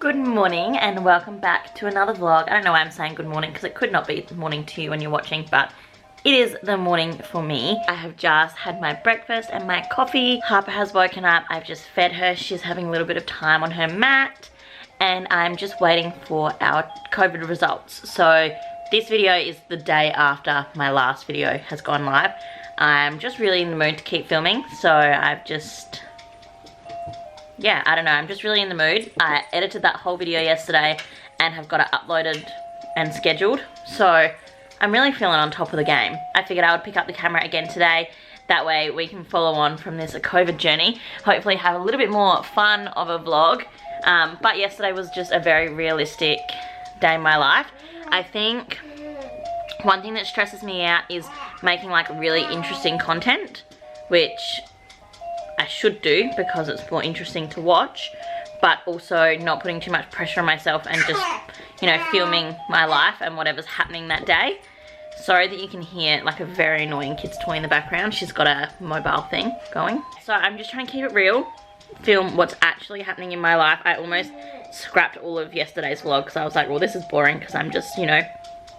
Good morning and welcome back to another vlog. I don't know why I'm saying good morning because it could not be morning to you when you're watching, but it is the morning for me. I have just had my breakfast and my coffee. Harper has woken up. I've just fed her. She's having a little bit of time on her mat and I'm just waiting for our COVID results. So this video is the day after my last video has gone live. I'm just really in the mood to keep filming, so I've just... yeah, I don't know, I'm just really in the mood. I edited that whole video yesterday and have got it uploaded and scheduled. So I'm really feeling on top of the game. I figured I would pick up the camera again today. That way we can follow on from this COVID journey. Hopefully have a little bit more fun of a vlog. But yesterday was just a very realistic day in my life. I think one thing that stresses me out is making like really interesting content, which I should do because it's more interesting to watch, but also not putting too much pressure on myself and just, you know, filming my life and whatever's happening that day. Sorry that you can hear like a very annoying kid's toy in the background. She's got a mobile thing going. So I'm just trying to keep it real, film what's actually happening in my life. I almost scrapped all of yesterday's vlog because I was like, well, this is boring because I'm just, you know,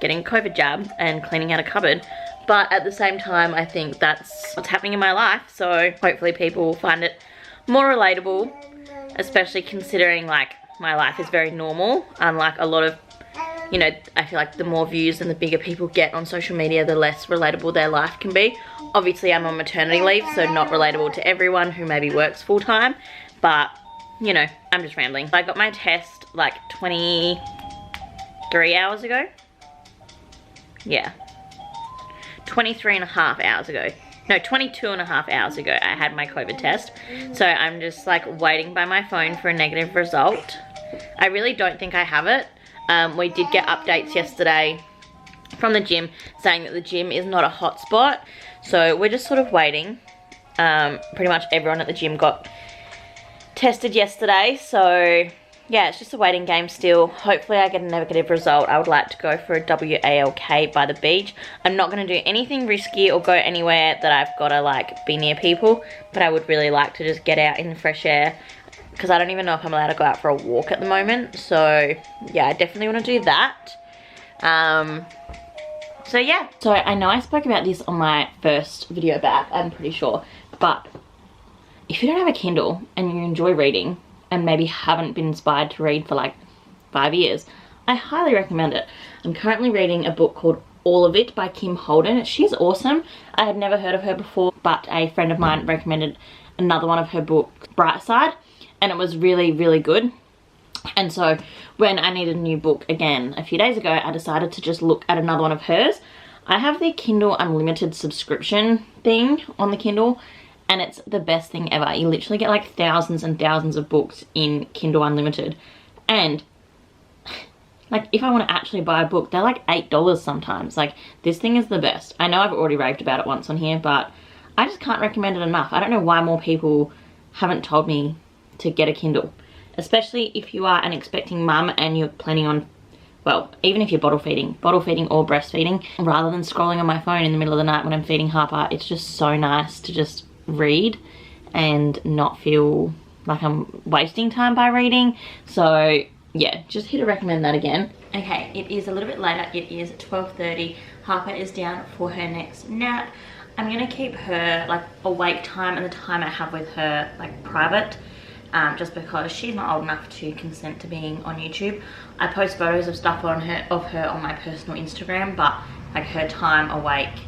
getting COVID jab and cleaning out a cupboard. But at the same time, I think that's what's happening in my life. So hopefully people will find it more relatable, especially considering like my life is very normal. Unlike a lot of, you know, I feel like the more views and the bigger people get on social media, the less relatable their life can be. Obviously I'm on maternity leave, so not relatable to everyone who maybe works full time, but you know, I'm just rambling. I got my test like 23 hours ago. Yeah. 23 and a half hours ago. No, 22 and a half hours ago I had my COVID test. So I'm just like waiting by my phone for a negative result. I really don't think I have it. We did get updates yesterday from the gym saying that the gym is not a hotspot. So we're just sort of waiting. Pretty much everyone at the gym got tested yesterday. So yeah, it's just a waiting game still. Hopefully I get a negative result. I would like to go for a WALK by the beach. I'm not going to do anything risky or go anywhere that I've got to like be near people. But I would really like to just get out in the fresh air. Because I don't even know if I'm allowed to go out for a walk at the moment. So yeah, I definitely want to do that. So yeah. So I know I spoke about this on my first video back, I'm pretty sure. But if you don't have a Kindle and you enjoy reading, and maybe haven't been inspired to read for like 5 years, I highly recommend it. I'm currently reading a book called All of It by Kim Holden. She's awesome. I had never heard of her before, but a friend of mine recommended another one of her books, Bright Side, and it was really, really good. And so when I needed a new book again a few days ago, I decided to just look at another one of hers. I have the Kindle Unlimited subscription thing on the Kindle, and it's the best thing ever. You literally get like thousands and thousands of books in Kindle Unlimited. And like if I want to actually buy a book, they're like $8 sometimes. Like this thing is the best. I know I've already raved about it once on here, but I just can't recommend it enough. I don't know why more people haven't told me to get a Kindle. Especially if you are an expecting mum and you're planning on, well, even if you're bottle feeding or breastfeeding, rather than scrolling on my phone in the middle of the night when I'm feeding Harper, it's just so nice to just read and not feel like I'm wasting time by reading. So yeah, just here to recommend that again. Okay, it is a little bit later. It is 12:30. Harper is down for her next nap. I'm gonna keep her like awake time and the time I have with her like private, just because she's not old enough to consent to being on YouTube. I post photos of stuff on her on my personal Instagram, but like her time awake,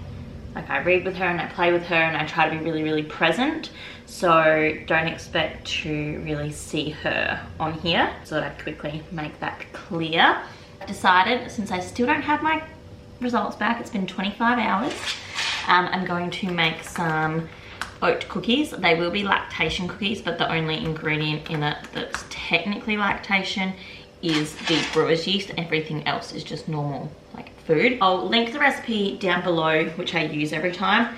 like I read with her and I play with her and I try to be really, really present. So don't expect to really see her on here. So that I quickly make that clear. I've decided, since I still don't have my results back, it's been 25 hours, I'm going to make some oat cookies. They will be lactation cookies, but the only ingredient in it that's technically lactation is the brewer's yeast. Everything else is just normal like food. I'll link the recipe down below, which I use every time.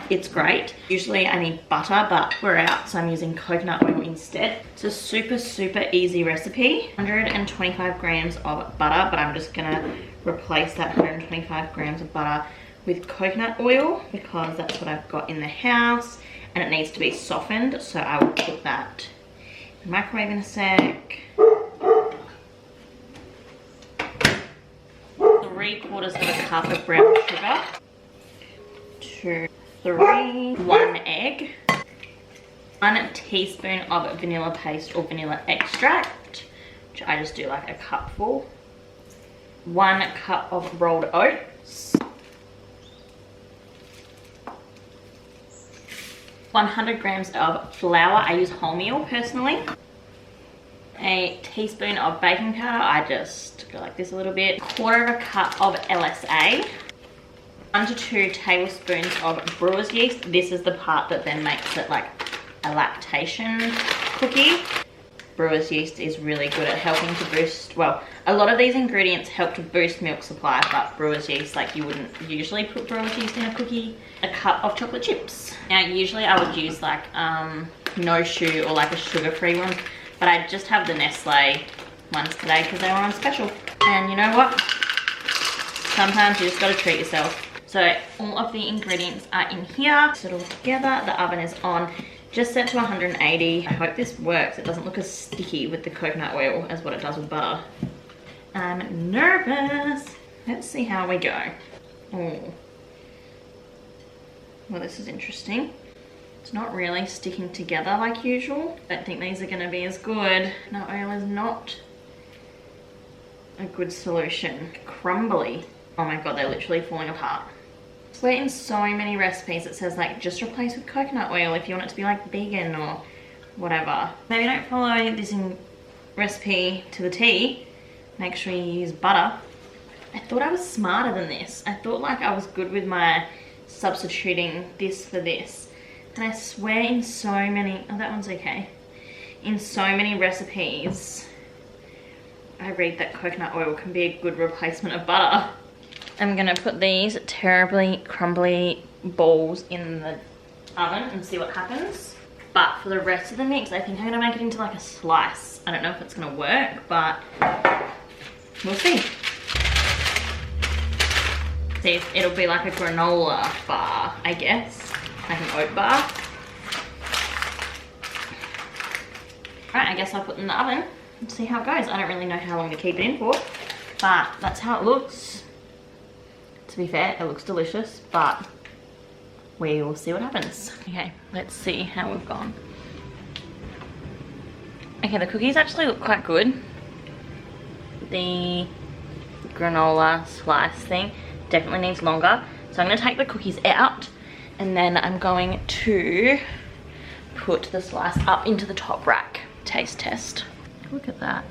It's great. Usually I need butter, but we're out, so I'm using coconut oil instead. It's a super, super easy recipe. 125 grams of butter, but I'm just gonna replace that 125 grams of butter with coconut oil because that's what I've got in the house and it needs to be softened. So I will put that in the microwave in a sec. cup of brown sugar, 2, 3, 1 egg, 1 teaspoon of vanilla paste or vanilla extract, which I just do like a cupful, 1 cup of rolled oats, 100 grams of flour. I use wholemeal personally. A teaspoon of baking powder. I just go like this a little bit. 1/4 cup of LSA. 1 to 2 tablespoons of brewer's yeast. This is the part that then makes it like a lactation cookie. Brewer's yeast is really good at helping to boost, well, a lot of these ingredients help to boost milk supply, but brewer's yeast, like you wouldn't usually put brewer's yeast in a cookie. A cup of chocolate chips. Now usually I would use like no shoe or like a sugar-free one, but I just have the Nestle ones today because they were on special. And you know what? Sometimes you just gotta treat yourself. So all of the ingredients are in here. Mix it all together. The oven is on, just set to 180. I hope this works. It doesn't look as sticky with the coconut oil as what it does with butter. I'm nervous. Let's see how we go. Oh. Well, this is interesting. It's not really sticking together like usual. I don't think these are gonna be as good. No, oil is not a good solution. Crumbly. Oh my God, they're literally falling apart. Where in so many recipes it says like just replace with coconut oil if you want it to be like vegan or whatever. Maybe don't follow this recipe to the T. Make sure you use butter. I thought I was smarter than this. I thought like I was good with my substituting this for this. And I swear in so many, oh that one's okay. In so many recipes, I read that coconut oil can be a good replacement of butter. I'm gonna put these terribly crumbly balls in the oven and see what happens. But for the rest of the mix, I think I'm gonna make it into like a slice. I don't know if it's gonna work, but we'll see. See, it'll be like a granola bar, I guess. Like an oat bar. Alright, I guess I'll put it in the oven and see how it goes. I don't really know how long to keep it in for, but that's how it looks. To be fair, it looks delicious, but we will see what happens. Okay, let's see how we've gone. Okay, the cookies actually look quite good. The granola slice thing definitely needs longer. So I'm gonna take the cookies out and then I'm going to put the slice up into the top rack. Taste test. Look at that.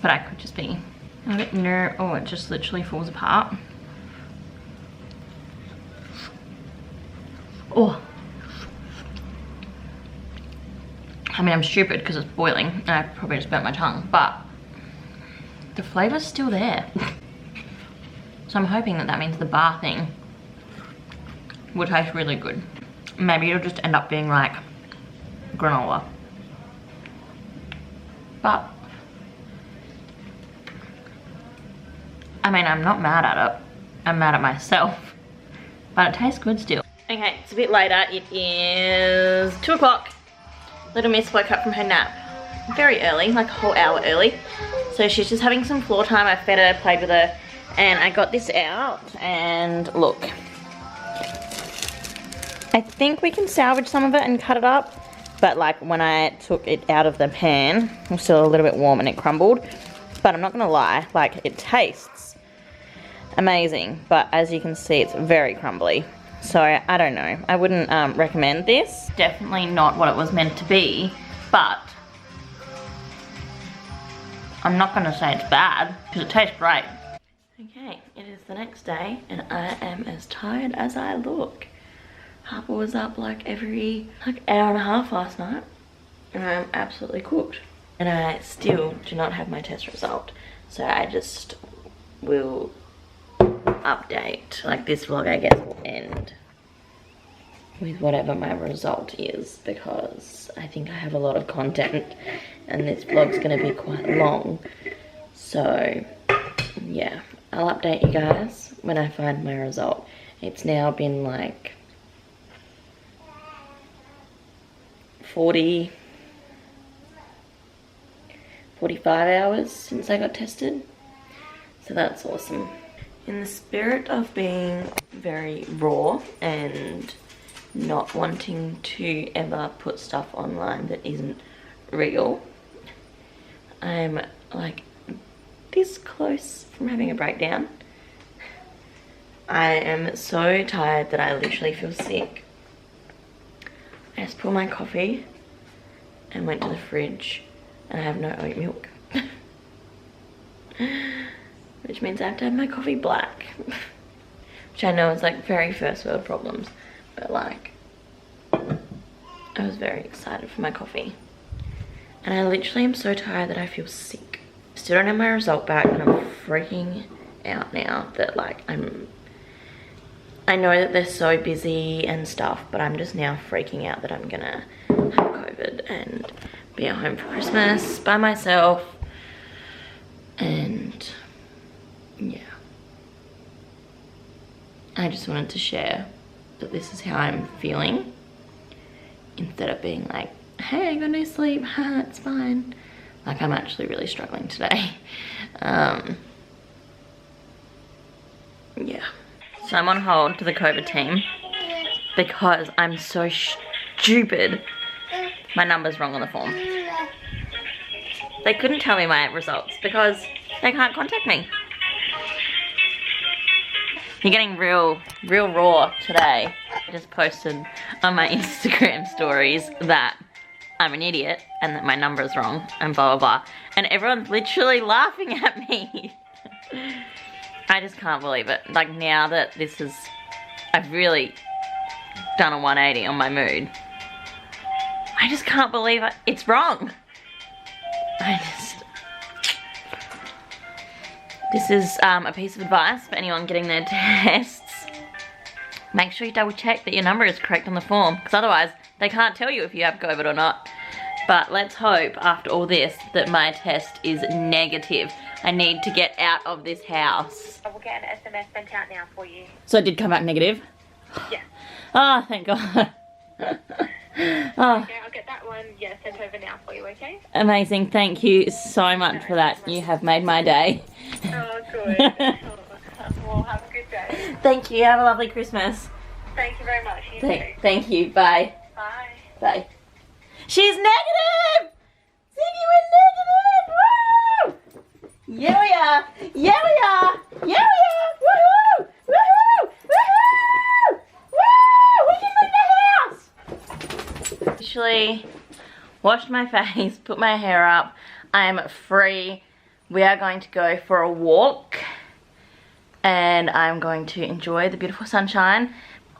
But I could just be a bit oh, it just literally falls apart. Oh. I mean, I'm stupid because it's boiling and I probably just burnt my tongue, but the flavor's still there. So I'm hoping that that means the bar thing will taste really good. Maybe it'll just end up being like granola. But I mean, I'm not mad at it. I'm mad at myself. But it tastes good still. Okay, it's a bit later. It is 2 o'clock. Little Miss woke up from her nap very early, like a whole hour early. So she's just having some floor time. I fed her, played with her, and I got this out and look. I think we can salvage some of it and cut it up, but like when I took it out of the pan, it was still a little bit warm and it crumbled. But I'm not gonna lie, like it tastes amazing, but as you can see, it's very crumbly. So I don't know, I wouldn't recommend this. Definitely not what it was meant to be, but I'm not gonna say it's bad, because it tastes great. Okay, it is the next day, and I am as tired as I look. Harper was up like every hour and a half last night, and I'm absolutely cooked. And I still do not have my test result, so I just will update. Like this vlog, I guess, will end with whatever my result is, because I think I have a lot of content and this vlog's gonna be quite long. So yeah, I'll update you guys when I find my result. It's now been like 45 hours since I got tested, so that's awesome. In the spirit of being very raw and not wanting to ever put stuff online that isn't real, I'm like this close from having a breakdown. I am so tired that I literally feel sick. I just poured my coffee and went to the fridge and I have no oat milk. Which means I have to have my coffee black. Which I know is like very first world problems, but like I was very excited for my coffee. And I literally am so tired that I feel sick. Still don't have my result back and I'm freaking out now that like I know that they're so busy and stuff, but I'm just now freaking out that I'm gonna have COVID and be at home for Christmas by myself. And yeah, I just wanted to share that this is how I'm feeling, instead of being like, hey, I got no sleep, haha, it's fine. Like, I'm actually really struggling today. Yeah. So I'm on hold to the COVID team because I'm so stupid. My number's wrong on the form. They couldn't tell me my results because they can't contact me. You're getting real raw today. I just posted on my Instagram stories that I'm an idiot and that my number is wrong and blah blah blah. And everyone's literally laughing at me. I just can't believe it. Like, now that this is, I've really done a 180 on my mood. I just can't believe it's wrong. This is a piece of advice for anyone getting their tests. Make sure you double check that your number is correct on the form, because otherwise they can't tell you if you have COVID or not. But let's hope after all this that my test is negative. I need to get out of this house. I will get an SMS sent out now for you. So it did come back negative? Yeah. Oh, thank God. Oh. Okay, I'll get that one, yeah, sent over now for you, okay? Amazing, thank you so much for that. You have made my day. Oh, good. Well, have a good day. Thank you, have a lovely Christmas. Thank you very much. You too. Thank you, bye. Bye. Bye. She's negative! Ziggy, we're negative! Woo! Yeah we are! Yeah we are! Yeah we are! Woohoo! Woohoo! Woohoo! Woo! We can leave the house! Actually, washed my face, put my hair up. I'm free. We are going to go for a walk. And I'm going to enjoy the beautiful sunshine.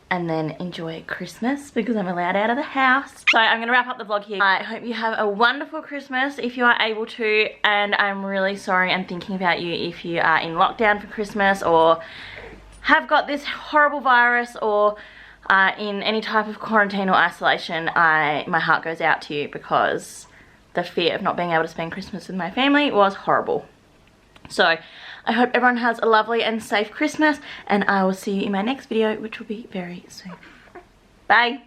And then enjoy Christmas because I'm allowed out of the house. So I'm gonna wrap up the vlog here. I hope you have a wonderful Christmas if you are able to, and I'm really sorry and thinking about you if you are in lockdown for Christmas or have got this horrible virus or in any type of quarantine or isolation. My heart goes out to you because the fear of not being able to spend Christmas with my family was horrible. So I hope everyone has a lovely and safe Christmas, and I will see you in my next video, which will be very soon. Bye.